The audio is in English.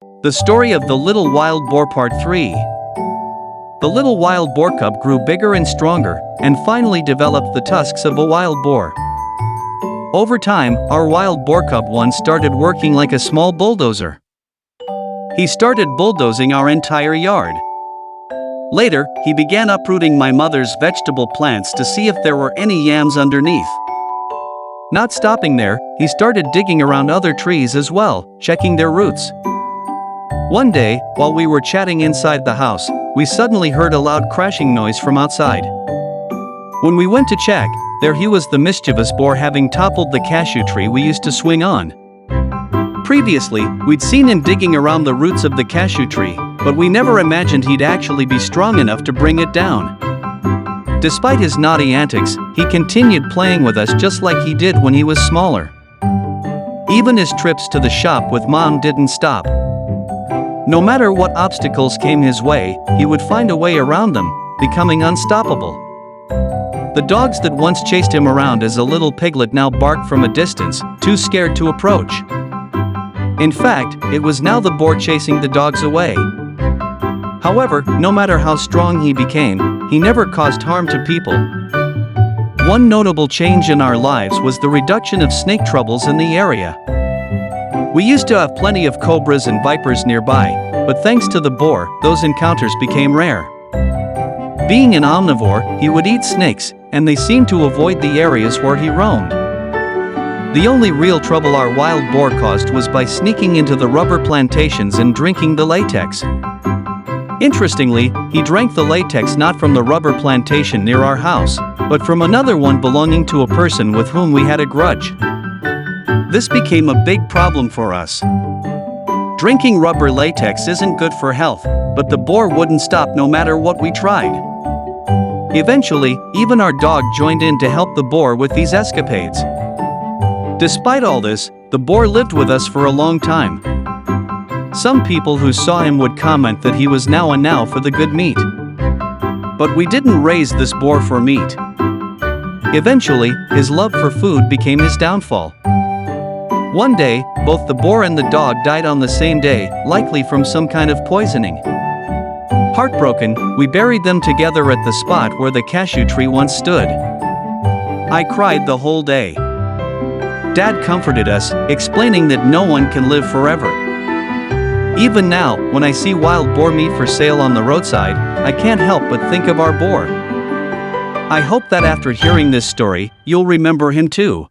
The story of the little wild boar, part 3. The little wild boar cub grew bigger and stronger, and finally developed the tusks of a wild boar. Over time, our wild boar cub once started working like a small bulldozer. He started bulldozing our entire yard. Later, he began uprooting my mother's vegetable plants to see if there were any yams underneath. Not stopping there, he started digging around other trees as well, checking their roots. One day, while we were chatting inside the house, we suddenly heard a loud crashing noise from outside. When we went to check, there he was, the mischievous boar, having toppled the cashew tree we used to swing on. Previously, we'd seen him digging around the roots of the cashew tree, but we never imagined he'd actually be strong enough to bring it down. Despite his naughty antics, he continued playing with us just like he did when he was smaller. Even his trips to the shop with Mom didn't stop. No matter what obstacles came his way, he would find a way around them, becoming unstoppable. The dogs that once chased him around as a little piglet now barked from a distance, too scared to approach. In fact, it was now the boar chasing the dogs away. However, no matter how strong he became, he never caused harm to people. One notable change in our lives was the reduction of snake troubles in the area. We used to have plenty of cobras and vipers nearby, but thanks to the boar, those encounters became rare. Being an omnivore, he would eat snakes, and they seemed to avoid the areas where he roamed. The only real trouble our wild boar caused was by sneaking into the rubber plantations and drinking the latex. Interestingly, he drank the latex not from the rubber plantation near our house, but from another one belonging to a person with whom we had a grudge. This became a big problem for us. Drinking rubber latex isn't good for health, but the boar wouldn't stop no matter what we tried. Eventually, even our dog joined in to help the boar with these escapades. Despite all this, the boar lived with us for a long time. Some people who saw him would comment that he was now and now for the good meat. But we didn't raise this boar for meat. Eventually, his love for food became his downfall. One day, both the boar and the dog died on the same day, likely from some kind of poisoning. Heartbroken, we buried them together at the spot where the cashew tree once stood. I cried the whole day. Dad comforted us, explaining that no one can live forever. Even now, when I see wild boar meat for sale on the roadside, I can't help but think of our boar. I hope that after hearing this story, you'll remember him too.